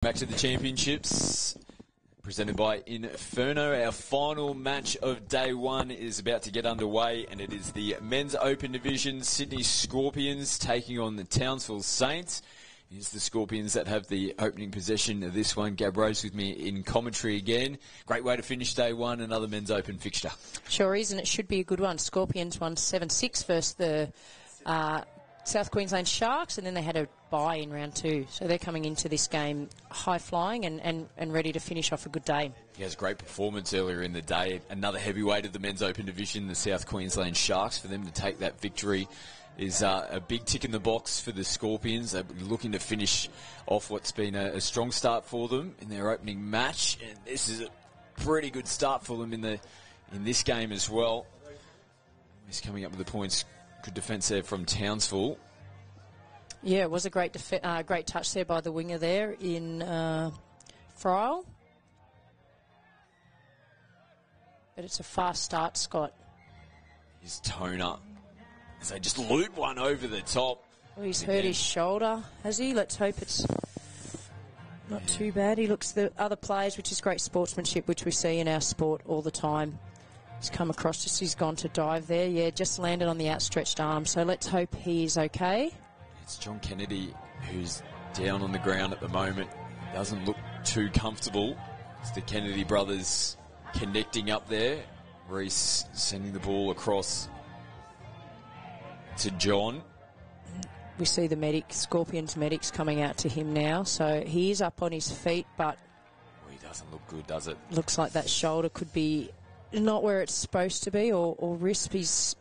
Back to the championships, presented by Inferno. Our final match of day one is about to get underway, and it is the Men's Open Division. Sydney Scorpions taking on the Townsville Saints. It's the Scorpions that have the opening possession of this one. Gab Rose with me in commentary again. Great way to finish day one, another Men's Open fixture. Sure is, and it should be a good one. Scorpions won 7-6 versus the South Queensland Sharks, and then they had a bye in round two. So they're coming into this game high-flying and ready to finish off a good day. He has a great performance earlier in the day. Another heavyweight of the Men's Open Division, the South Queensland Sharks. For them to take that victory is a big tick in the box for the Scorpions. They're looking to finish off what's been a strong start for them in their opening match. And this is a pretty good start for them in this game as well. He's coming up with the points. Good defence there from Townsville. Yeah, it was a great great touch there by the winger there in Friel. But it's a fast start, Scott. His toner as they just loop one over the top. Well, he's hurt his shoulder, has he? Let's hope it's not too bad. He looks at the other players, which is great sportsmanship, which we see in our sport all the time. He's come across just, he's gone to dive there. Yeah, just landed on the outstretched arm. So let's hope he's okay. It's John Kennedy who's down on the ground at the moment. Doesn't look too comfortable. It's the Kennedy brothers connecting up there. Reese sending the ball across to John. We see the Scorpions medics coming out to him now. So he is up on his feet, but he doesn't look good, does it? Looks like that shoulder could be not where it's supposed to be, or wrist. He's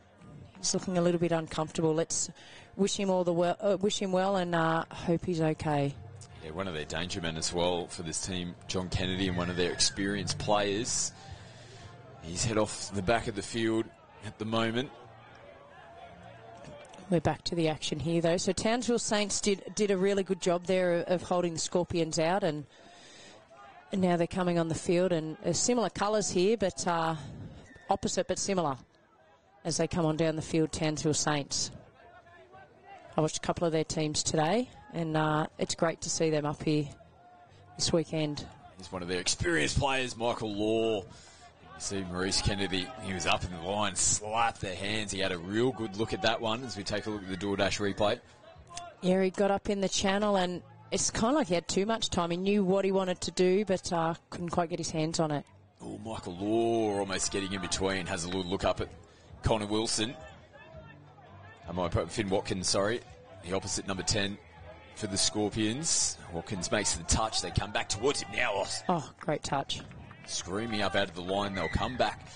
looking a little bit uncomfortable. Let's wish him well, and hope he's okay. Yeah, one of their danger men as well for this team, John Kennedy, and one of their experienced players. He's head off the back of the field at the moment. We're back to the action here, though. So Townsville Saints did a really good job there of holding the Scorpions out, and now they're coming on the field, and similar colours here, but opposite but similar as they come on down the field, Townsville Saints. I watched a couple of their teams today, and it's great to see them up here this weekend. He's one of their experienced players, Michael Law. You see Maurice Kennedy, he was up in the line, slapped their hands. He had a real good look at that one as we take a look at the DoorDash replay. Yeah, he got up in the channel, and it's kind of like he had too much time. He knew what he wanted to do, but couldn't quite get his hands on it. Oh, Michael Law almost getting in between. Has a little look up at Connor Wilson. Finn Watkins, sorry. The opposite number 10 for the Scorpions. Watkins makes the touch. They come back towards him now. Oh, great touch. Screaming up out of the line. They'll come back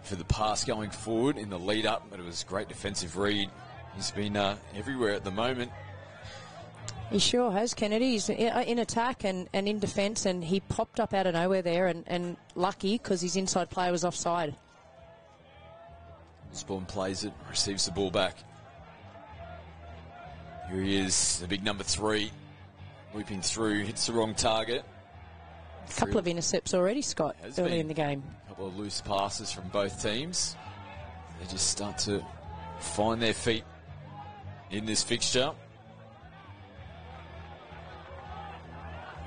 for the pass going forward in the lead up, but it was a great defensive read. He's been everywhere at the moment. He sure has, Kennedy. He's in attack and in defence, and he popped up out of nowhere there, and lucky because his inside player was offside. Osborne plays it, receives the ball back. Here he is, the big number 3, looping through, hits the wrong target. A couple of intercepts already, Scott, early in the game. A couple of loose passes from both teams. They just start to find their feet in this fixture.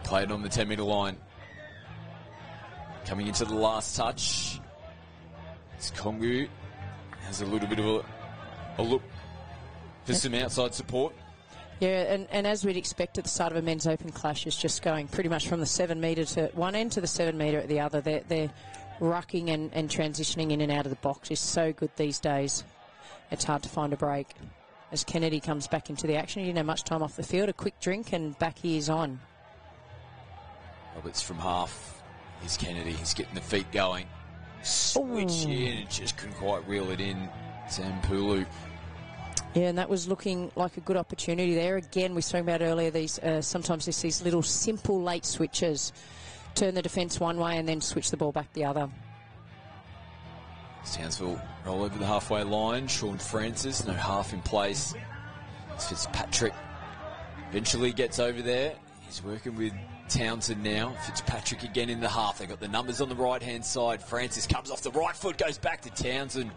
Played on the 10-metre line. Coming into the last touch. It's Kongu. Has a little bit of a look for some outside support. Yeah, and as we'd expect at the start of a men's open clash, it's just going pretty much from the 7-metre to one end to the 7-metre at the other. They're rucking and transitioning in and out of the box. It's so good these days. It's hard to find a break. As Kennedy comes back into the action, he didn't have much time off the field. A quick drink and back he is on. Roberts from half. Here's Kennedy. He's getting the feet going. Switch in and just couldn't quite reel it in. Sam Pulu. Yeah, and that was looking like a good opportunity there. Again, we spoke about earlier, these sometimes there's these little simple late switches. Turn the defence one way and then switch the ball back the other. Townsville roll over the halfway line. Sean Francis, no half in place. Fitzpatrick eventually gets over there. He's working with Townsend now. Fitzpatrick again in the half. They got the numbers on the right-hand side. Francis comes off the right foot, goes back to Townsend.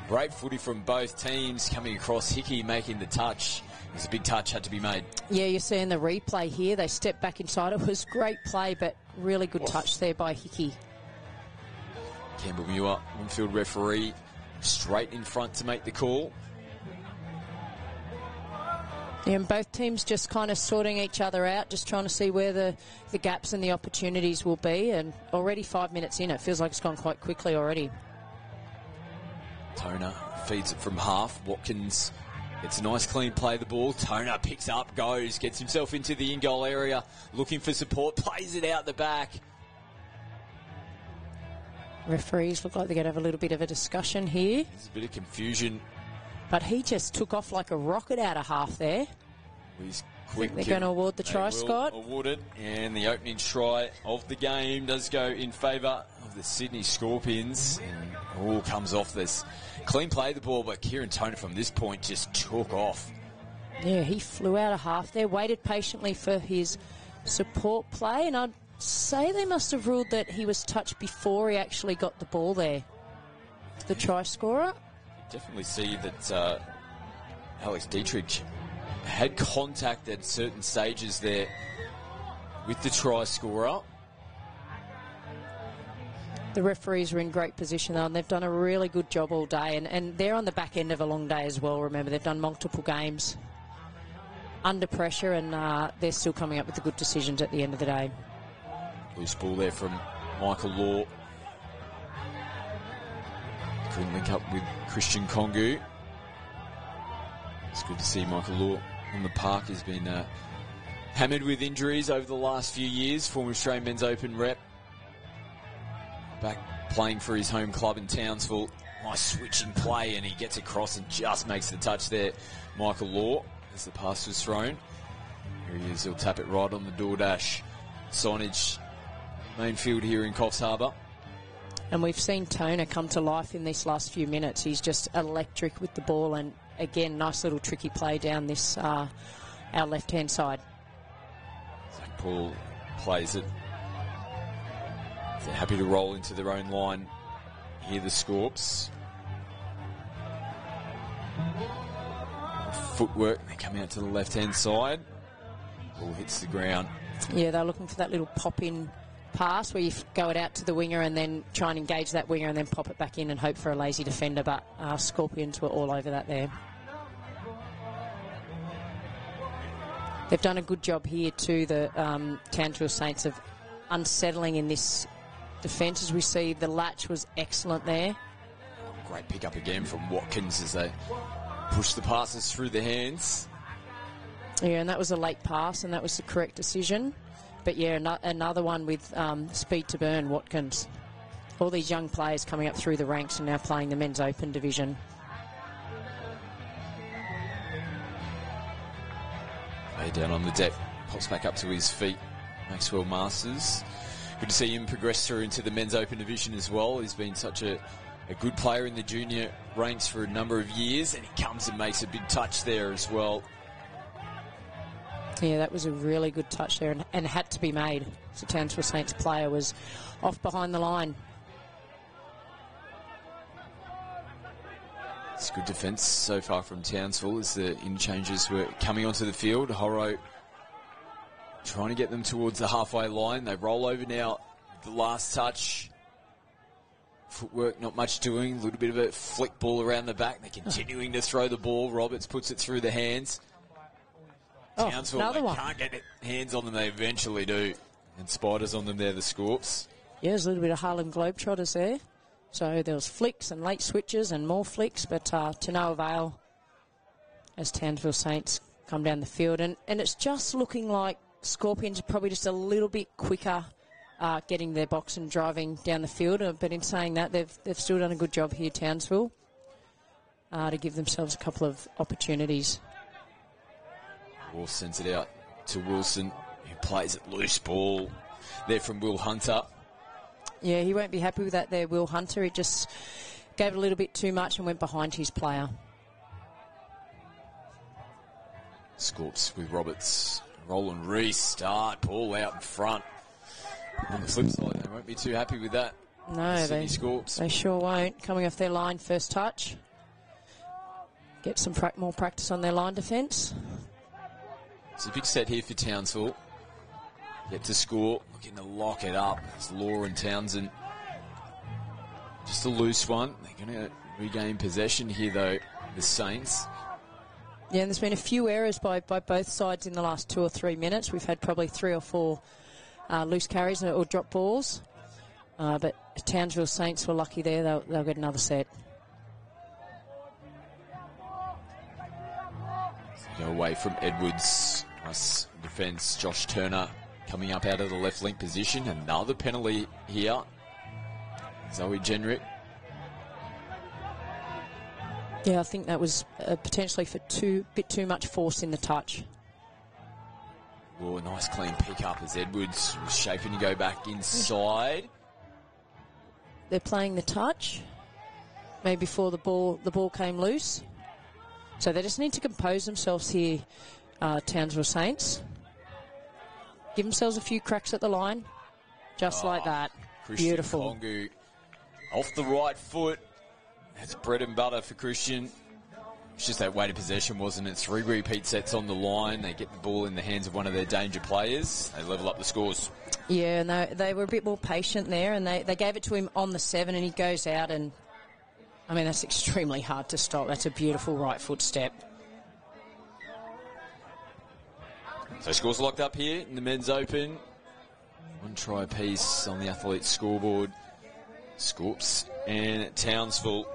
Great footy from both teams coming across. Hickey making the touch. There's a big touch had to be made. Yeah, you're seeing the replay here. They stepped back inside. It was great play, but really good touch there by Hickey. Campbell Muir, on-field referee, straight in front to make the call. Yeah, and both teams just kind of sorting each other out, just trying to see where the gaps and the opportunities will be. And already 5 minutes in, it feels like it's gone quite quickly already. Toner feeds it from half. Watkins gets a nice clean play of the ball. Toner picks up, goes, gets himself into the in-goal area, looking for support, plays it out the back. Referees look like they're going to have a little bit of a discussion here. There's a bit of confusion. But he just took off like a rocket out of half there. He's quick. They're going to award the try, Scott. Award it, and the opening try of the game does go in favour of the Sydney Scorpions. And all comes off this. Clean play of the ball, but Kieran Toner from this point just took off. Yeah, he flew out of half there, waited patiently for his support play, and I'd say they must have ruled that he was touched before he actually got the ball there. The try scorer. Definitely see that Alex Dietrich had contact at certain stages there with the try scorer. The referees are in great position though, and they've done a really good job all day, and they're on the back end of a long day as well. Remember, they've done multiple games under pressure, and they're still coming up with the good decisions at the end of the day. Loose ball there from Michael Law. Couldn't link up with Christian Kongu. It's good to see Michael Law on the park. He's been hammered with injuries over the last few years. Former Australian Men's Open rep. Back playing for his home club in Townsville. Nice switching play, and he gets across and just makes the touch there. Michael Law, as the pass was thrown. Here he is. He'll tap it right on the DoorDash signage. Main field here in Coffs Harbour. And we've seen Toner come to life in these last few minutes. He's just electric with the ball, and again, nice little tricky play down this our left-hand side. Zach Paul plays it. They're happy to roll into their own line. Here the Scorps. Footwork, they come out to the left-hand side. Ball hits the ground. Yeah, they're looking for that little pop-in pass where you go it out to the winger and then try and engage that winger and then pop it back in and hope for a lazy defender, but Scorpions were all over that there. They've done a good job here too, the Townsville Saints, of unsettling in this defence. As we see, the latch was excellent there. Great pick up again from Watkins as they push the passes through the hands. Yeah, and that was a late pass, and that was the correct decision. But yeah, another one with speed to burn, Watkins. All these young players coming up through the ranks and now playing the Men's Open division. Way down on the deck, pops back up to his feet, Maxwell Masters. Good to see him progress through into the Men's Open division as well. He's been such a good player in the junior ranks for a number of years, and he comes and makes a big touch there as well. Yeah, that was a really good touch there and had to be made. So Townsville Saints player was off behind the line. It's good defence so far from Townsville as the in-changes were coming onto the field. Horro trying to get them towards the halfway line. They roll over now. The last touch. Footwork, not much doing. A little bit of a flick ball around the back. They're continuing to throw the ball. Roberts puts it through the hands. Townsville, another one. Can't get hands on them. They eventually do. And spiders on them there, the Scorps. Yeah, there's a little bit of Harlem Globetrotters there. So there was flicks and late switches and more flicks, but to no avail as Townsville Saints come down the field. And it's just looking like Scorpions are probably just a little bit quicker getting their box and driving down the field. But in saying that, they've still done a good job here, Townsville, to give themselves a couple of opportunities. Wolf sends it out to Wilson, who plays it loose ball there from Will Hunter. Yeah, he won't be happy with that there, Will Hunter. He just gave it a little bit too much and went behind his player. Scorps with Roberts. Roland Reese start. Ball out in front. On the flip side, they won't be too happy with that. No, Sydney Scorps. They sure won't. Coming off their line, first touch. get some more practice on their line defence. It's a big set here for Townsville. Get to score, looking to lock it up. It's Law and Townsend. Just a loose one. They're going to regain possession here, though, the Saints. Yeah, and there's been a few errors by both sides in the last 2 or 3 minutes. We've had probably 3 or 4 loose carries or drop balls. But Townsville Saints were lucky there. They'll get another set. Go away from Edwards. Nice defence. Josh Turner coming up out of the left link position. Another penalty here. Zoe Jenrick. Yeah, I think that was potentially for bit too much force in the touch. Oh, nice clean pick up as Edwards was shaping to go back inside. They're playing the touch, maybe before the ball came loose. So they just need to compose themselves here, Townsville Saints. Give themselves a few cracks at the line, just like that. Christian Beautiful. Kongu off the right foot. That's bread and butter for Christian. It's just that weight of possession, wasn't it? 3 repeat sets on the line. They get the ball in the hands of one of their danger players. They level up the scores. Yeah, and they were a bit more patient there, and they gave it to him on the 7, and he goes out, and I mean, that's extremely hard to stop. That's a beautiful right foot step. So scores locked up here in the men's open. 1 try apiece on the athletes scoreboard. Scorps and Townsville.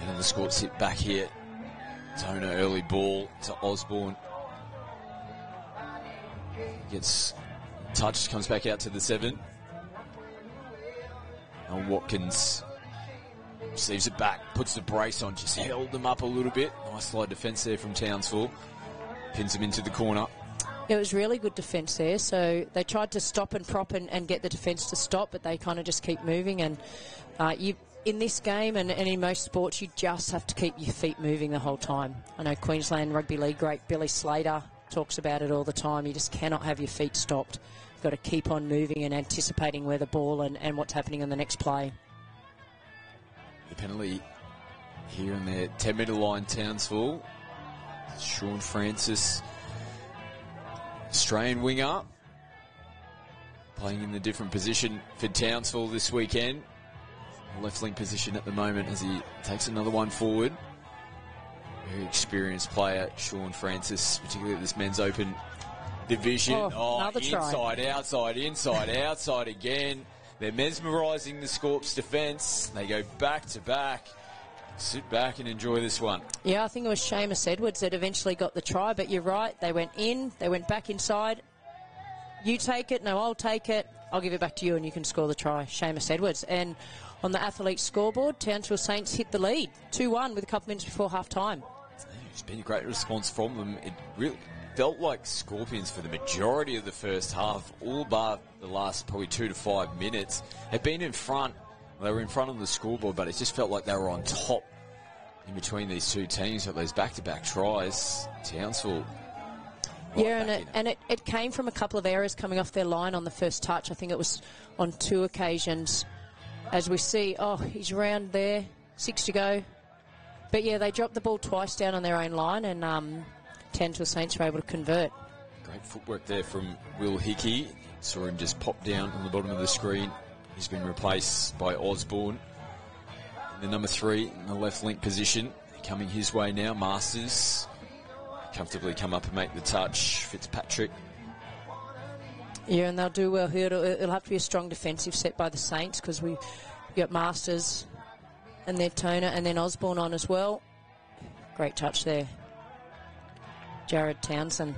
And the Scorps hit back here. Toner early ball to Osborne. Gets touched, comes back out to the 7. And Watkins receives it back, puts the brace on, just held them up a little bit. Nice slide defence there from Townsville. Pins them into the corner. It was really good defence there. So they tried to stop and prop and get the defence to stop, but they kind of just keep moving. And in this game and in most sports, you just have to keep your feet moving the whole time. I know Queensland Rugby League great Billy Slater talks about it all the time. You just cannot have your feet stopped. You've got to keep on moving and anticipating where the ball and what's happening on the next play. The penalty here on their 10-metre line, Townsville. Sean Francis, Australian winger, playing in the different position for Townsville this weekend. Left link position at the moment as he takes another one forward. Very experienced player, Sean Francis, particularly at this men's open division. Another inside, try. outside, outside again. They're mesmerising the Scorps defence. They go back to back. Sit back and enjoy this one. Yeah, I think it was Seamus Edwards that eventually got the try, but you're right. They went in, they went back inside. You take it, no, I'll take it. I'll give it back to you and you can score the try. Seamus Edwards. And on the athlete scoreboard, Townsville Saints hit the lead, 2-1 with a couple minutes before half-time. It's been a great response from them. It really felt like Scorpions for the majority of the first half, all bar the last probably 2 to 5 minutes, had been in front. They were in front on the scoreboard, but it just felt like they were on top in between these two teams. But those back-to-back tries, Townsville. Yeah, and it came from a couple of errors coming off their line on the first touch. I think it was on 2 occasions. As we see, he's around there, 6 to go. But yeah, they dropped the ball twice down on their own line, and Townsville Saints were able to convert. Great footwork there from Will Hickey. Saw him just pop down on the bottom of the screen. He's been replaced by Osborne. And the number 3 in the left link position. Coming his way now, Masters. Comfortably come up and make the touch. Fitzpatrick. Yeah, and they'll do well here. It'll have to be a strong defensive set by the Saints because we got Masters and their Toner and then Osborne on as well. Great touch there. Jared Townsend.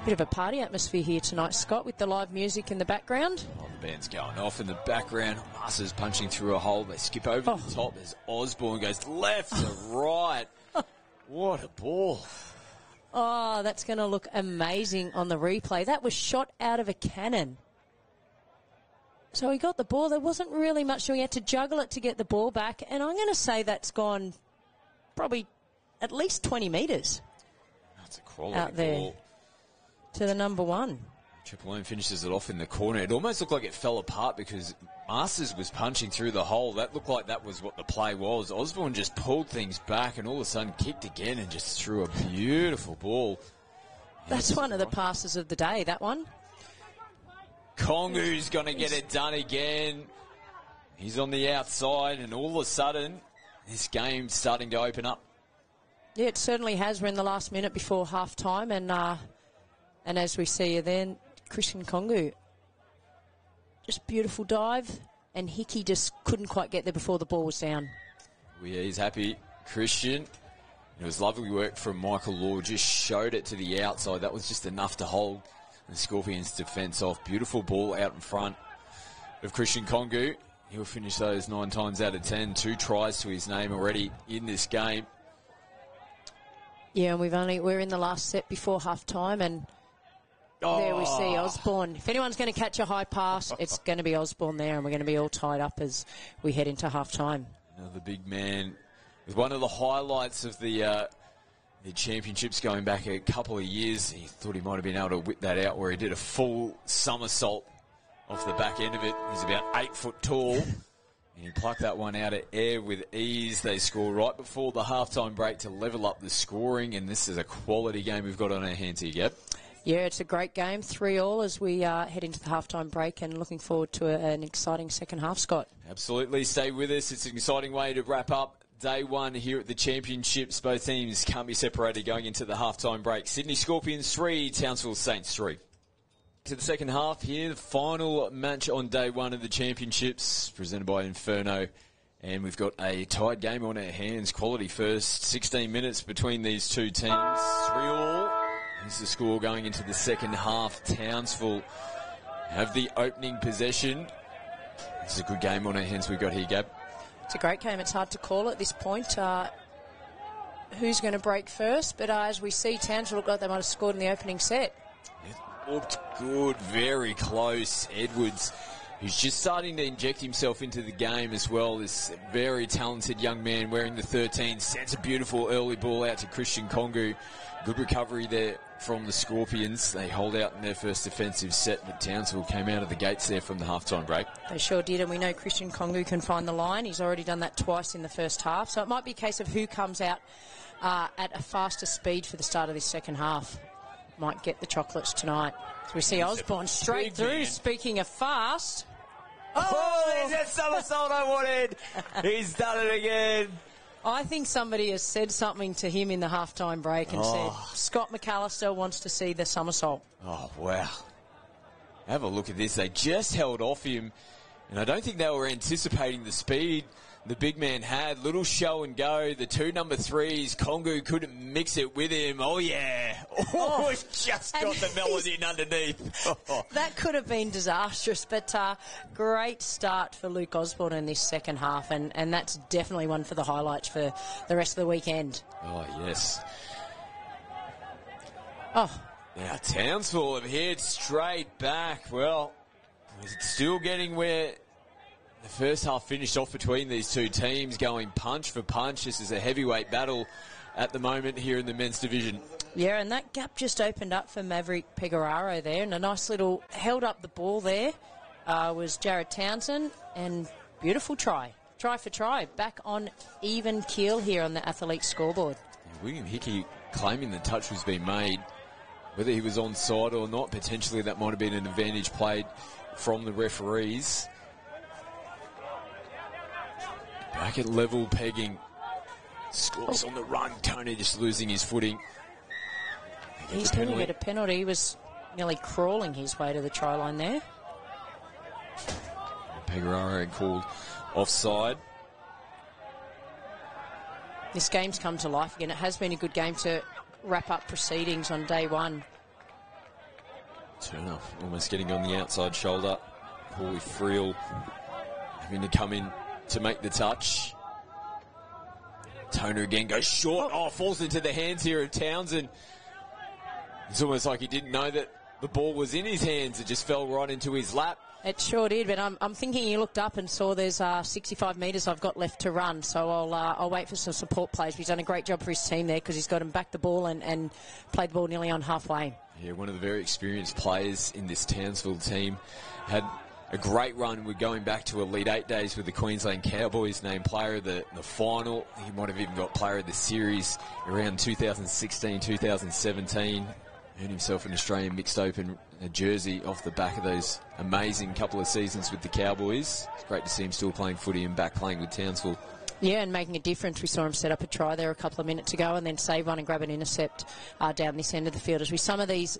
Bit of a party atmosphere here tonight, Scott, with the live music in the background. The band's going off in the background. Masters punching through a hole. They skip over the top as Osborne goes left to right. What a ball. Oh, that's going to look amazing on the replay. That was shot out of a cannon. So he got the ball. There wasn't really much, so he had to juggle it to get the ball back. And I'm going to say that's gone probably at least 20 metres. That's a quality out there ball. To the number 1. Triple M finishes it off in the corner. It almost looked like it fell apart because Masters was punching through the hole. That looked like that was what the play was. Osborne just pulled things back and all of a sudden kicked again and just threw a beautiful ball. That's one of the passes of the day, that one. Kongu's going to get it done again. He's on the outside and all of a sudden this game's starting to open up. Yeah, it certainly has. We're in the last minute before half-time and as we see then, Christian Kongu, just beautiful dive, and Hickey just couldn't quite get there before the ball was down. Well, yeah, he's happy. Christian, it was lovely work from Michael Law, just showed it to the outside. That was just enough to hold the Scorpions' defence off. Beautiful ball out in front of Christian Kongu. He'll finish those 9 times out of 10. 2 tries to his name already in this game. Yeah, and we're in the last set before half-time, and there we see Osborne. If anyone's going to catch a high pass, it's going to be Osborne there, and we're going to be all tied up as we head into half-time. Another big man with one of the highlights of the championships going back a couple of years. He thought he might have been able to whip that out where he did a full somersault off the back end of it. He's about 8 foot tall. And he plucked that one out of air with ease. They score right before the halftime break to level up the scoring. And this is a quality game we've got on our hands here, Gab. Yeah, it's a great game, 3-3 as we head into the halftime break, and looking forward to an exciting second half, Scott. Absolutely. Stay with us. It's an exciting way to wrap up day one here at the championships. Both teams can't be separated going into the halftime break. Sydney Scorpions 3, Townsville Saints 3. To the second half here, the final match on day one of the championships, presented by Inferno. And we've got a tied game on our hands. Quality first, 16 minutes between these two teams. 3-3. This is the score going into the second half. Townsville have the opening possession. This is a good game on our hands we've got here, Gab. It's a great game. It's hard to call at this point who's going to break first. But as we see, Townsville look like they might have scored in the opening set. It looked good, very close. Edwards, who's just starting to inject himself into the game as well. This very talented young man wearing the 13 sends a beautiful early ball out to Christian Kongu. Good recovery there from the Scorpions. They hold out in their first defensive set, but Townsville came out of the gates there from the halftime break. They sure did, and we know Christian Kongu can find the line. He's already done that twice in the first half, so it might be a case of who comes out at a faster speed for the start of this second half. Might get the chocolates tonight. So we see Osborne straight through. Man. Speaking of fast. Oh, there's that somersault I wanted. He's done it again. I think somebody has said something to him in the halftime break and said, Scott McAllister wants to see the somersault. Oh, wow. Have a look at this. They just held off him, and I don't think they were anticipating the speed the big man had. Little show and go. The 2 number 3s. Kongu couldn't mix it with him. Oh, yeah. Oh, it's just got the melody in underneath. That could have been disastrous, but great start for Luke Osborne in this second half, and that's definitely one for the highlights for the rest of the weekend. Oh, yes. Oh. Now, Townsville have hit straight back. Well, it's still getting where the first half finished off between these two teams, going punch for punch. This is a heavyweight battle at the moment here in the men's division. Yeah, and that gap just opened up for Maverick Pecoraro there, and a nice little held up the ball there was Jared Townsend, and beautiful try. Try for try. Back on even keel here on the athlete scoreboard. William Hickey claiming the touch was being made. Whether he was onside or not, potentially that might have been an advantage played from the referees. Back at level pegging. Scores on the run. Tony just losing his footing. He's going to get a penalty. He was nearly crawling his way to the try line there. Pecoraro had called offside. This game's come to life again. It has been a good game to wrap up proceedings on day one. Turner almost getting on the outside shoulder. Paulie Friel having to come in to make the touch. Toner again goes short. Oh, falls into the hands here of Townsend. It's almost like he didn't know that the ball was in his hands. It just fell right into his lap. It sure did, but I'm thinking he looked up and saw there's 65 metres I've got left to run, so I'll wait for some support plays. He's done a great job for his team there because he's got him back the ball and played the ball nearly on halfway. Yeah, one of the very experienced players in this Townsville team. Had a great run. We're going back to Elite 8 days with the Queensland Cowboys, named player of the final. He might have even got player of the series around 2016, 2017. Earned himself an Australian Mixed Open jersey off the back of those amazing couple of seasons with the Cowboys. It's great to see him still playing footy and back playing with Townsville. Yeah, and making a difference. We saw him set up a try there a couple of minutes ago and then save one and grab an intercept down this end of the field. As we some of these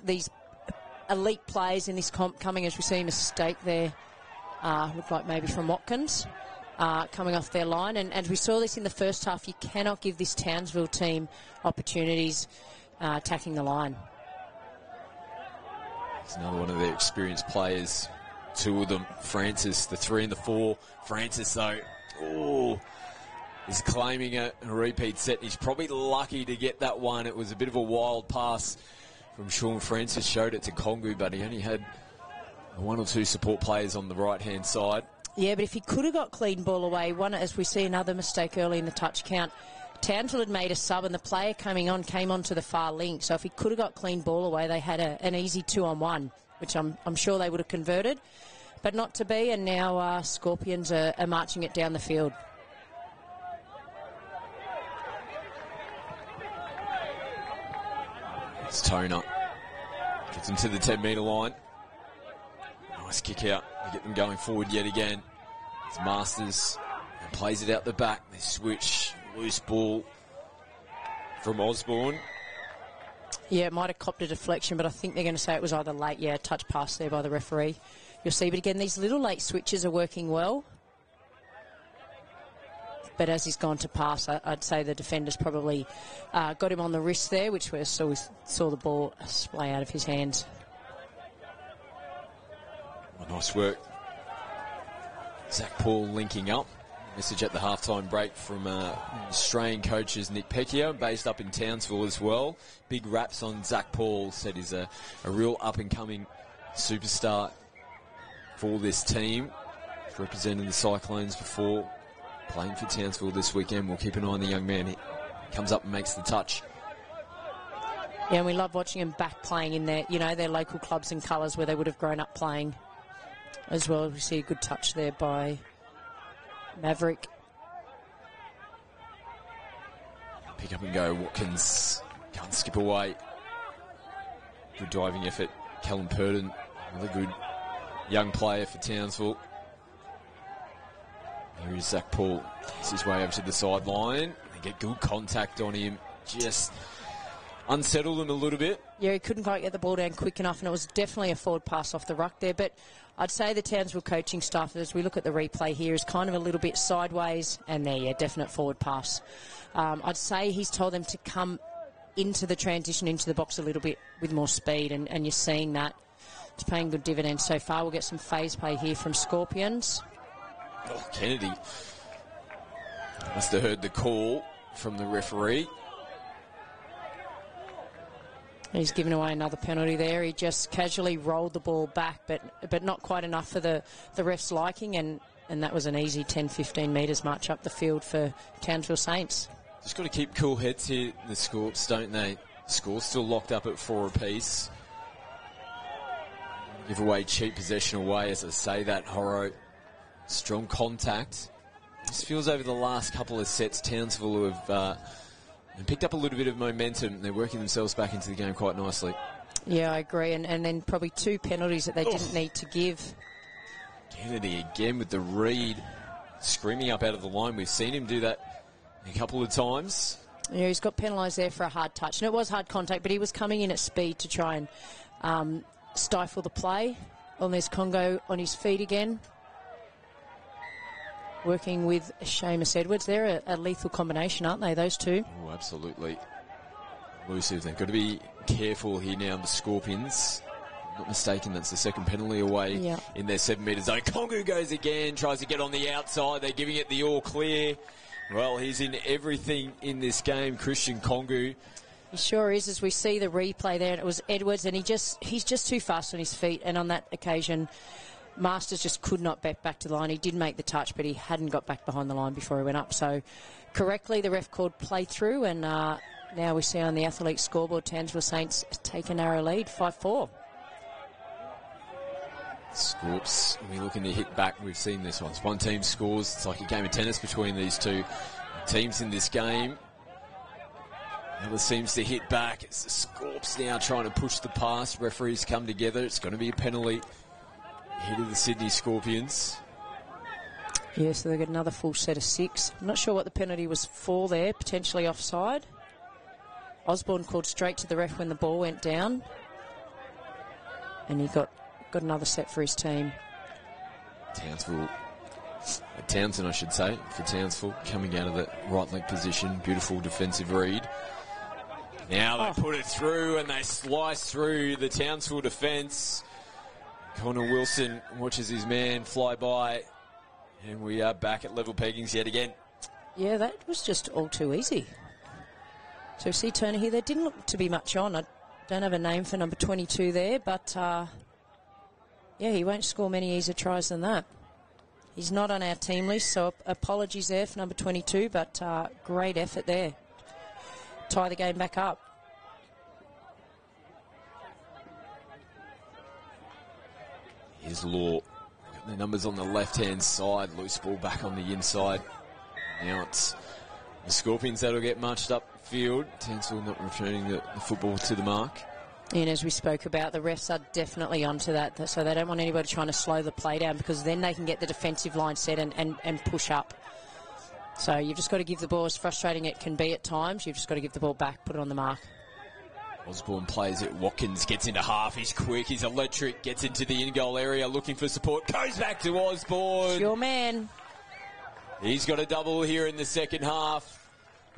elite players in this comp coming, as we see a mistake there, look like maybe from Watkins, coming off their line. And as we saw this in the first half, you cannot give this Townsville team opportunities attacking the line. It's another one of their experienced players. Two of them, Francis, the 3 and the 4. Francis, though, is claiming a repeat set. He's probably lucky to get that one. It was a bit of a wild pass from Sean Francis. Showed it to Kongu, but he only had 1 or 2 support players on the right-hand side. Yeah, but if he could have got clean ball away, as we see another mistake early in the touch count, Townsville had made a sub and the player coming on came onto the far link. So if he could have got clean ball away, they had an easy 2-on-1, which I'm sure they would have converted. But not to be, and now Scorpions are marching it down the field. It's Toner. Gets him to the 10-metre line. Nice kick out to get them going forward yet again. It's Masters and plays it out the back. They switch. Loose ball from Osborne. Yeah, it might have copped a deflection, but I think they're going to say it was either late. Yeah, touch pass there by the referee. You'll see, but again, these little late switches are working well. But as he's gone to pass, I'd say the defender's probably got him on the wrist there, which we saw the ball splay out of his hands. Oh, nice work. Zach Paul linking up. Message at the halftime break from Australian coaches Nick Pecchio, based up in Townsville as well. Big raps on Zach Paul, said he's a real up-and-coming superstar for this team. He's represented the Cyclones before, playing for Townsville this weekend. We'll keep an eye on the young man. He comes up and makes the touch. Yeah, and we love watching him back playing in their local clubs and colours where they would have grown up playing as well. We see a good touch there by Maverick. Pick up and go. Watkins can't skip away. Good diving effort. Callum Purden, another good young player for Townsville. Here is Zach Paul. It's his way over to the sideline. They get good contact on him. Just unsettled him a little bit. Yeah, he couldn't quite get the ball down quick enough, and it was definitely a forward pass off the ruck there. But I'd say the Townsville coaching staff, as we look at the replay here, is kind of a little bit sideways, and definite forward pass. I'd say he's told them to come into the transition into the box a little bit with more speed, and you're seeing that. It's paying good dividends so far. We'll get some phase play here from Scorpions. Oh, Kennedy must have heard the call from the referee. He's given away another penalty there. He just casually rolled the ball back, but not quite enough for the ref's liking, and that was an easy 10-15 metres march up the field for Townsville Saints. Just got to keep cool heads here, the Scorps, don't they? Score's still locked up at 4 apiece. Give away cheap possession away, as I say that, Horro. Strong contact. This feels over the last couple of sets, Townsville have picked up a little bit of momentum. They're working themselves back into the game quite nicely. Yeah, I agree. And then probably 2 penalties that they didn't need to give. Kennedy again with the read, screaming up out of the line. We've seen him do that a couple of times. Yeah, he's got penalised there for a hard touch. And it was hard contact, but he was coming in at speed to try and stifle the play. And there's Congo on his feet again. Working with Seamus Edwards. They're a lethal combination, aren't they, those two? Oh, absolutely. Elusive. They've got to be careful here now, the Scorpions. Not mistaken, that's the second penalty away in their 7-metre zone. Kongu goes again, tries to get on the outside. They're giving it the all clear. Well, he's in everything in this game, Christian Kongu. He sure is, as we see the replay there. And it was Edwards, and he's just too fast on his feet. And on that occasion, Masters just could not back to the line. He did make the touch, but he hadn't got back behind the line before he went up. So correctly, the ref called play through, and now we see on the Athlete scoreboard, Townsville Saints take a narrow lead, 5-4. Scorps, we're looking to hit back. We've seen this once. One team scores. It's like a game of tennis between these two teams in this game. The other seems to hit back. It's the Scorps now trying to push the pass. Referees come together. It's going to be a penalty. Hit of the Sydney Scorpions. Yeah, so they got another full set of 6. I'm not sure what the penalty was for there. Potentially offside. Osborne called straight to the ref when the ball went down. And he got another set for his team. Townsend, I should say, for Townsville, coming out of the right leg position. Beautiful defensive read. Now they put it through and they slice through the Townsville defence. Connor Wilson watches his man fly by. And we are back at level peggings yet again. Yeah, that was just all too easy. So see Turner here, there didn't look to be much on. I don't have a name for number 22 there, but yeah, he won't score many easier tries than that. He's not on our team list, so apologies there for number 22, but great effort there. Tie the game back up. Here's Law. The numbers on the left-hand side. Loose ball back on the inside. Now it's the Scorpions that'll get munched upfield. Townsville not returning the football to the mark. And as we spoke about, the refs are definitely onto that, so they don't want anybody trying to slow the play down, because then they can get the defensive line set and push up. So you've just got to give the ball, as frustrating it can be at times, you've just got to give the ball back, put it on the mark. Osborne plays it. Watkins gets into half. He's quick. He's electric. Gets into the in-goal area looking for support. Goes back to Osborne. It's your man. He's got a double here in the second half.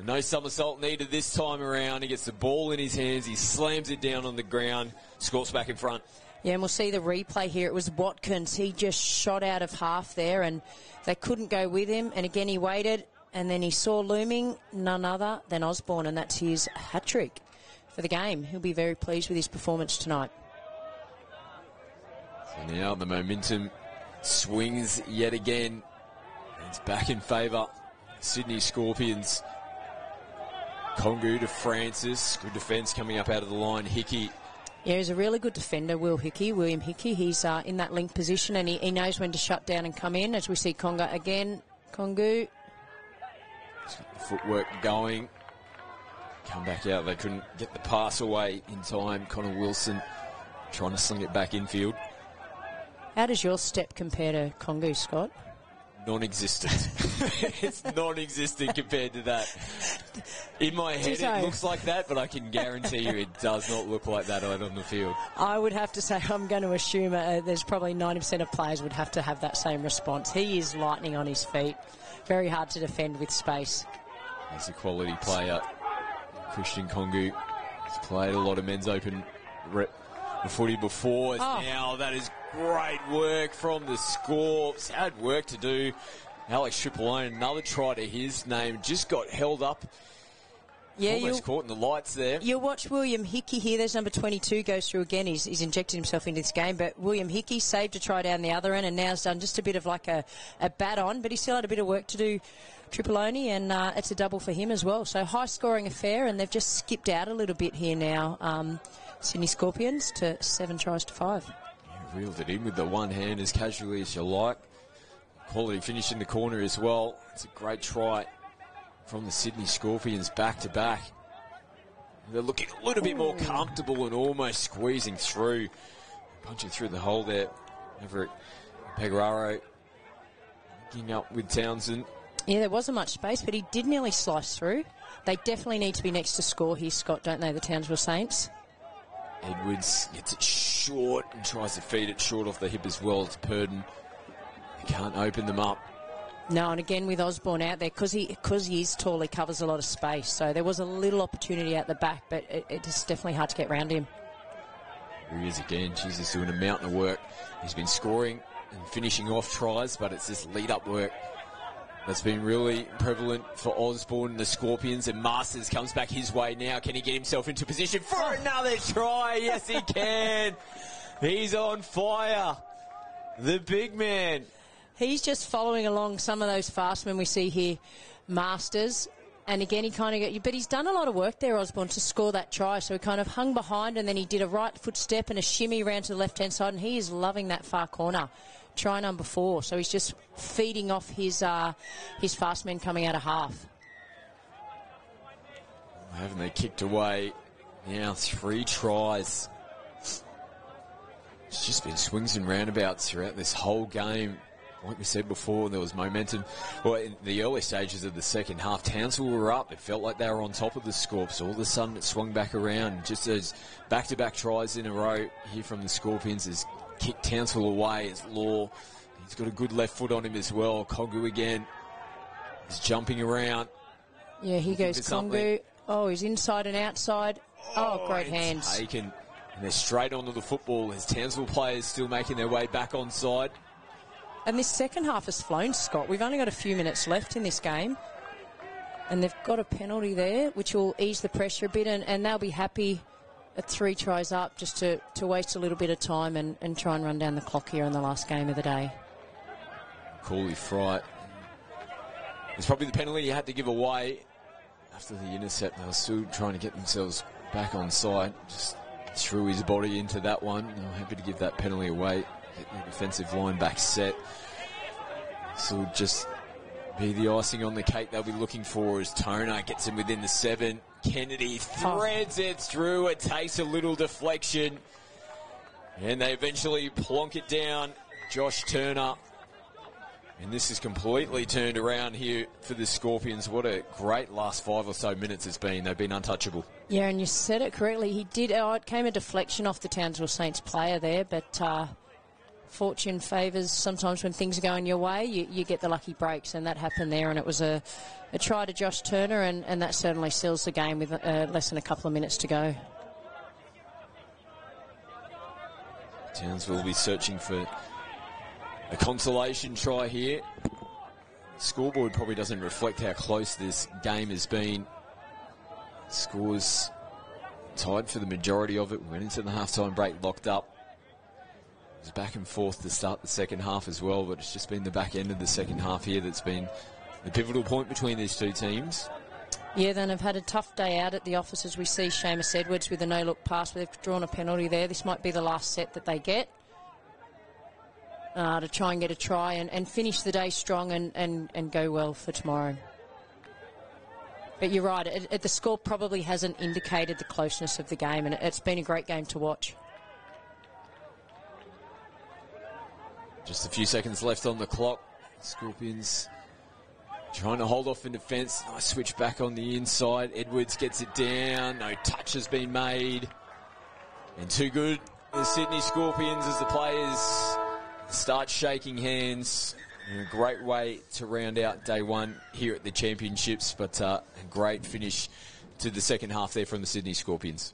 No somersault needed this time around. He gets the ball in his hands. He slams it down on the ground. Scores back in front. Yeah, and we'll see the replay here. It was Watkins. He just shot out of half there, and they couldn't go with him. And again, he waited, and then he saw looming none other than Osborne, and that's his hat-trick for the game. He'll be very pleased with his performance tonight. So now the momentum swings yet again. It's back in favour. Sydney Scorpions. Kongu to Francis. Good defence coming up out of the line. Hickey. Yeah, he's a really good defender, William Hickey. He's in that link position, and he knows when to shut down and come in, as we see Konga again. Kongu. Footwork going. Come back out. They couldn't get the pass away in time. Connor Wilson trying to sling it back infield. How does your step compare to Kongu, Scott? Non-existent. It's non-existent compared to that. In my head, it looks like that, but I can guarantee you it does not look like that out on the field. I would have to say, I'm going to assume there's probably 90% of players would have to have that same response. He is lightning on his feet. Very hard to defend with space. He's a quality player. Christian Kongu has played a lot of men's open footy before. Now that is great work from the Scorps. Had work to do. Alex Tripolone, another try to his name, just got held up. Yeah, almost caught in the lights there. You'll watch William Hickey here. There's number 22 goes through again. He's injected himself into this game, but William Hickey saved a try down the other end, and now's done just a bit of like a bat on, but he still had a bit of work to do, Tripolone, and it's a double for him as well. So high-scoring affair, and they've just skipped out a little bit here now. Sydney Scorpions to 7 tries to 5. Yeah, reeled it in with the one hand as casually as you like. Quality finish in the corner as well. It's a great try from the Sydney Scorpions back to back. They're looking a little bit more comfortable and almost squeezing through. Punching through the hole there. Over at Pegraro. Looking up with Townsend. Yeah, there wasn't much space, but he did nearly slice through. They definitely need to be next to score here, Scott, don't they, the Townsville Saints? Edwards gets it short and tries to feed it short off the hip as well as Purdon. They can't open them up. No, and again with Osborne out there, because he is tall, he covers a lot of space. So there was a little opportunity out the back, but it's definitely hard to get round him. Here he is again. Jesus doing a mountain of work. He's been scoring and finishing off tries, but it's this lead-up work that's been really prevalent for Osborne and the Scorpions, and Masters comes back his way now. Can he get himself into position for another try? Yes, he can. He's on fire. The big man. He's just following along some of those fast men we see here. Masters, And again, he kind of but he's done a lot of work there, Osborne, to score that try. So he kind of hung behind, and then he did a right foot step and a shimmy round to the left-hand side, and he is loving that far corner. Try number 4. So he's just feeding off his fast men coming out of half. Haven't they kicked away? Now 3 tries. It's just been swings and roundabouts throughout this whole game. Like we said before, there was momentum. Well, in the early stages of the second half, Townsville were up. It felt like they were on top of the Scorps. All of a sudden, it swung back around. Just as back-to-back tries in a row here from the Scorpions has kicked Townsville away. It's Law. He's got a good left foot on him as well. Kongu again. He's jumping around. Yeah, he goes Kongu. Oh, he's inside and outside. Oh, great hands. Taken. And they're straight onto the football as Townsville players still making their way back on side. And this second half has flown, Scott. We've only got a few minutes left in this game. And they've got a penalty there, which will ease the pressure a bit. And they'll be happy at 3 tries up just to waste a little bit of time and try and run down the clock here in the last game of the day. Cooley Fright. It's probably the penalty you had to give away after the intercept. They were still trying to get themselves back on side. Just threw his body into that one. They were happy to give that penalty away. Get the defensive line back set. This will just be the icing on the cake they'll be looking for as Toner gets him within the 7. Kennedy threads it through. It takes a little deflection. And they eventually plonk it down. Josh Turner. And this is completely turned around here for the Scorpions. What a great last 5 or so minutes it's been. They've been untouchable. Yeah, and you said it correctly. He did. It came a deflection off the Townsville Saints player there, but fortune favours sometimes when things are going your way. You get the lucky breaks, and that happened there. And it was a try to Josh Turner, and that certainly seals the game with less than a couple of minutes to go. Townsville will be searching for a consolation try here. Scoreboard probably doesn't reflect how close this game has been. Scores tied for the majority of it. We went into the halftime break locked up. It was back and forth to start the second half as well, but it's just been the back end of the second half here that's been the pivotal point between these two teams. Yeah, then they've had a tough day out at the office as we see Seamus Edwards with a no-look pass, but they've drawn a penalty there. This might be the last set that they get to try and get a try and finish the day strong and go well for tomorrow. But you're right, the score probably hasn't indicated the closeness of the game, and it's been a great game to watch. Just a few seconds left on the clock. Scorpions trying to hold off in defence. Nice switch back on the inside. Edwards gets it down. No touch has been made. And too good. The Sydney Scorpions as the players start shaking hands. And a great way to round out day 1 here at the championships. But a great finish to the second half there from the Sydney Scorpions.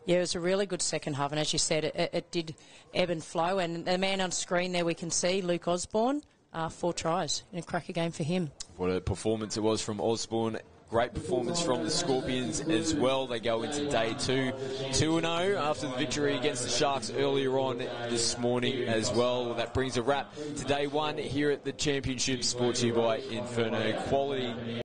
Yeah, it was a really good second half, and as you said, it did ebb and flow. And the man on screen there we can see, Luke Osborne, 4 tries in a cracker game for him. What a performance it was from Osborne. Great performance from the Scorpions as well. They go into day 2, 2-0 after the victory against the Sharks earlier on this morning as well. That brings a wrap to day 1 here at the Championships, brought to you by Inferno Quality.